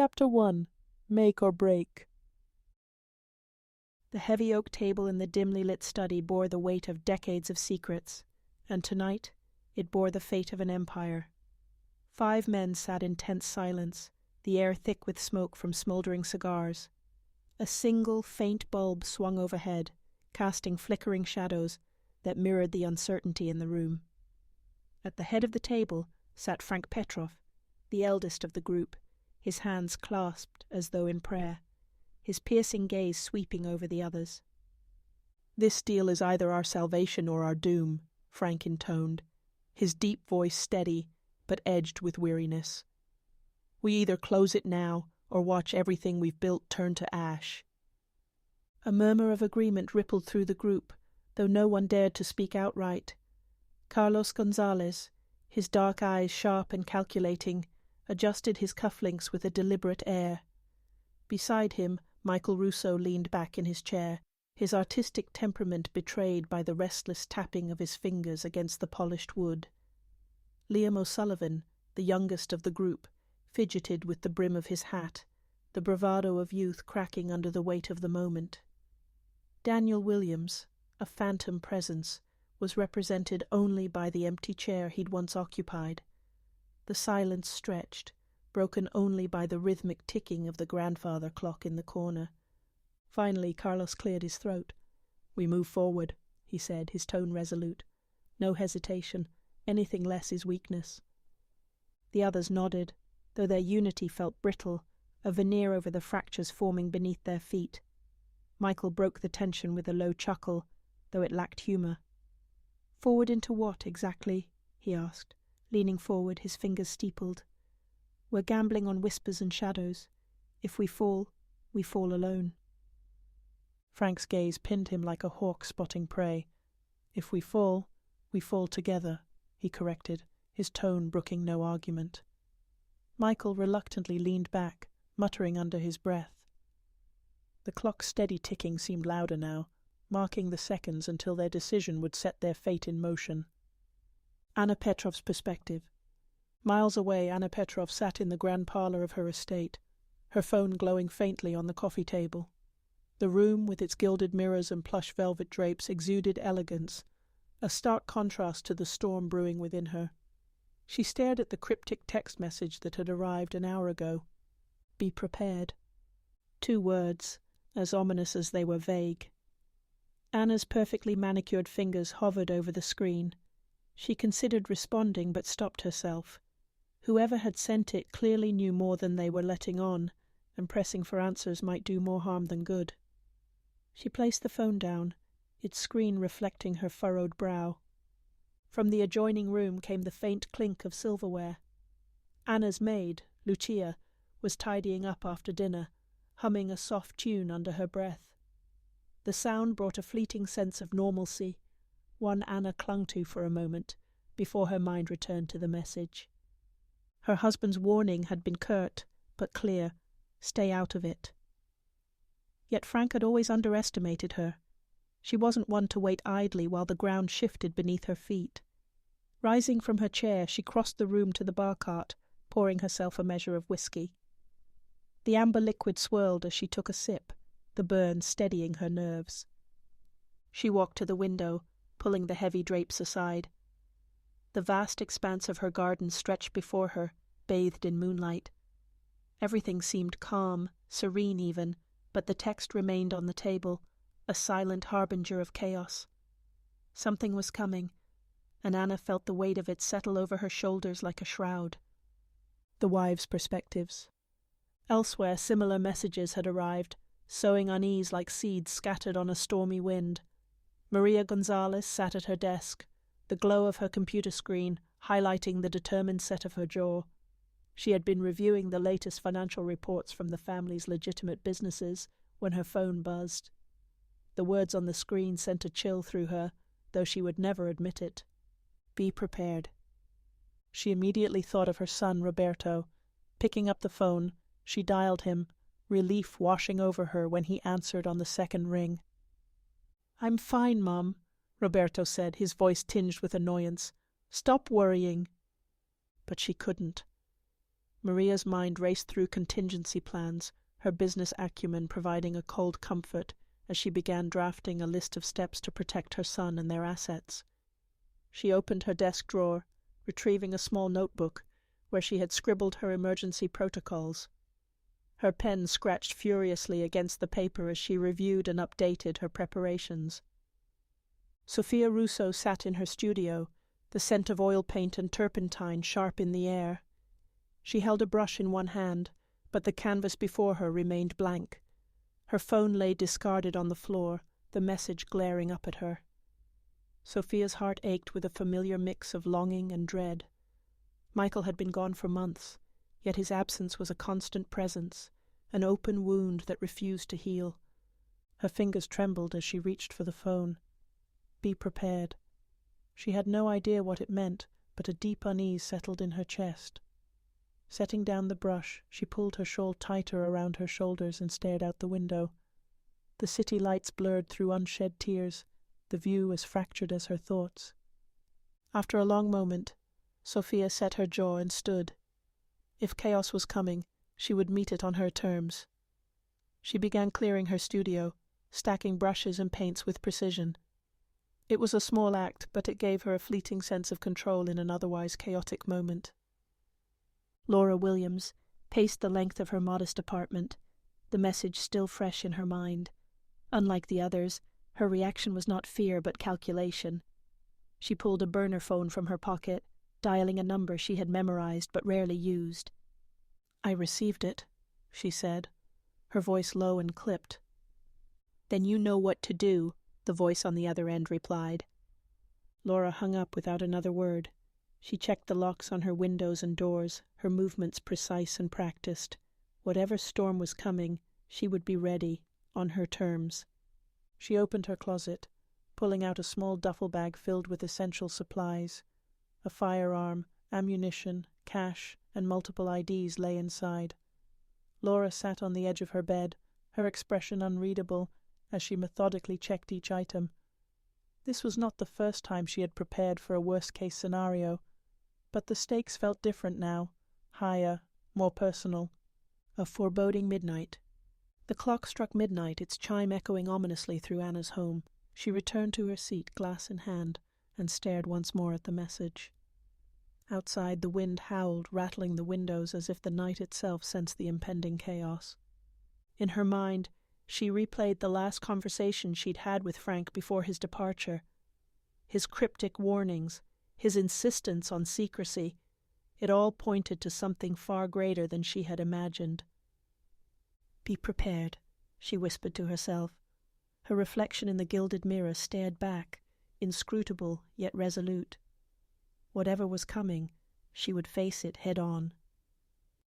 Chapter 1. Make or Break. The heavy oak table in the dimly lit study bore the weight of decades of secrets, and tonight it bore the fate of an empire. 5 men sat in tense silence, the air thick with smoke from smoldering cigars. A single faint bulb swung overhead, casting flickering shadows that mirrored the uncertainty in the room. At the head of the table sat Frank Petrov, the eldest of the group, his hands clasped as though in prayer, his piercing gaze sweeping over the others. "This deal is either our salvation or our doom," Frank intoned, his deep voice steady but edged with weariness. "We either close it now or watch everything we've built turn to ash." A murmur of agreement rippled through the group, though no one dared to speak outright. Carlos Gonzalez, his dark eyes sharp and calculating, adjusted his cufflinks with a deliberate air. Beside him, Michael Russo leaned back in his chair, his artistic temperament betrayed by the restless tapping of his fingers against the polished wood. Liam O'Sullivan, the youngest of the group, fidgeted with the brim of his hat, the bravado of youth cracking under the weight of the moment. Daniel Williams, a phantom presence, was represented only by the empty chair he'd once occupied. The silence stretched, broken only by the rhythmic ticking of the grandfather clock in the corner. Finally, Carlos cleared his throat. "We move forward," he said, his tone resolute. "No hesitation. Anything less is weakness." The others nodded, though their unity felt brittle, a veneer over the fractures forming beneath their feet. Michael broke the tension with a low chuckle, though it lacked humour. "Forward into what, exactly?" he asked, leaning forward, his fingers steepled. "We're gambling on whispers and shadows. If we fall alone." Frank's gaze pinned him like a hawk spotting prey. "If we fall together," he corrected, his tone brooking no argument. Michael reluctantly leaned back, muttering under his breath. The clock's steady ticking seemed louder now, marking the seconds until their decision would set their fate in motion. Anna Petrov's perspective. Miles away, Anna Petrov sat in the grand parlour of her estate, her phone glowing faintly on the coffee table. The room, with its gilded mirrors and plush velvet drapes, exuded elegance, a stark contrast to the storm brewing within her. She stared at the cryptic text message that had arrived an hour ago. "Be prepared." 2 words, as ominous as they were vague. Anna's perfectly manicured fingers hovered over the screen. She considered responding, but stopped herself. Whoever had sent it clearly knew more than they were letting on, and pressing for answers might do more harm than good. She placed the phone down, its screen reflecting her furrowed brow. From the adjoining room came the faint clink of silverware. Anna's maid, Lucia, was tidying up after dinner, humming a soft tune under her breath. The sound brought a fleeting sense of normalcy, one Anna clung to for a moment, before her mind returned to the message. Her husband's warning had been curt, but clear: stay out of it. Yet Frank had always underestimated her. She wasn't one to wait idly while the ground shifted beneath her feet. Rising from her chair, she crossed the room to the bar cart, pouring herself a measure of whiskey. The amber liquid swirled as she took a sip, the burn steadying her nerves. She walked to the window, pulling the heavy drapes aside. The vast expanse of her garden stretched before her, bathed in moonlight. Everything seemed calm, serene even, but the text remained on the table, a silent harbinger of chaos. Something was coming, and Anna felt the weight of it settle over her shoulders like a shroud. The wives' perspectives. Elsewhere, similar messages had arrived, sowing unease like seeds scattered on a stormy wind. Maria Gonzalez sat at her desk, the glow of her computer screen highlighting the determined set of her jaw. She had been reviewing the latest financial reports from the family's legitimate businesses when her phone buzzed. The words on the screen sent a chill through her, though she would never admit it. Be prepared. She immediately thought of her son, Roberto. Picking up the phone, she dialed him, relief washing over her when he answered on the second ring. "I'm fine, Mom," Roberto said, his voice tinged with annoyance. "Stop worrying." But she couldn't. Maria's mind raced through contingency plans, her business acumen providing a cold comfort as she began drafting a list of steps to protect her son and their assets. She opened her desk drawer, retrieving a small notebook where she had scribbled her emergency protocols. Her pen scratched furiously against the paper as she reviewed and updated her preparations. Sophia Russo sat in her studio, the scent of oil paint and turpentine sharp in the air. She held a brush in one hand, but the canvas before her remained blank. Her phone lay discarded on the floor, the message glaring up at her. Sophia's heart ached with a familiar mix of longing and dread. Michael had been gone for months, yet his absence was a constant presence, an open wound that refused to heal. Her fingers trembled as she reached for the phone. Be prepared. She had no idea what it meant, but a deep unease settled in her chest. Setting down the brush, she pulled her shawl tighter around her shoulders and stared out the window. The city lights blurred through unshed tears, the view as fractured as her thoughts. After a long moment, Sophia set her jaw and stood. If chaos was coming, she would meet it on her terms. She began clearing her studio, stacking brushes and paints with precision. It was a small act, but it gave her a fleeting sense of control in an otherwise chaotic moment. Laura Williams paced the length of her modest apartment, the message still fresh in her mind. Unlike the others, her reaction was not fear but calculation. She pulled a burner phone from her pocket, dialing a number she had memorized but rarely used. "I received it," she said, her voice low and clipped. "Then you know what to do," the voice on the other end replied. Laura hung up without another word. She checked the locks on her windows and doors, her movements precise and practiced. Whatever storm was coming, she would be ready, on her terms. She opened her closet, pulling out a small duffel bag filled with essential supplies. A firearm, ammunition, cash, and multiple IDs lay inside. Laura sat on the edge of her bed, her expression unreadable, as she methodically checked each item. This was not the first time she had prepared for a worst-case scenario, but the stakes felt different now, higher, more personal. A foreboding midnight. The clock struck midnight, its chime echoing ominously through Anna's home. She returned to her seat, glass in hand, and stared once more at the message. Outside, the wind howled, rattling the windows as if the night itself sensed the impending chaos. In her mind, she replayed the last conversation she'd had with Frank before his departure. His cryptic warnings, his insistence on secrecy, it all pointed to something far greater than she had imagined. "Be prepared," she whispered to herself. Her reflection in the gilded mirror stared back, inscrutable yet resolute. Whatever was coming, she would face it head on.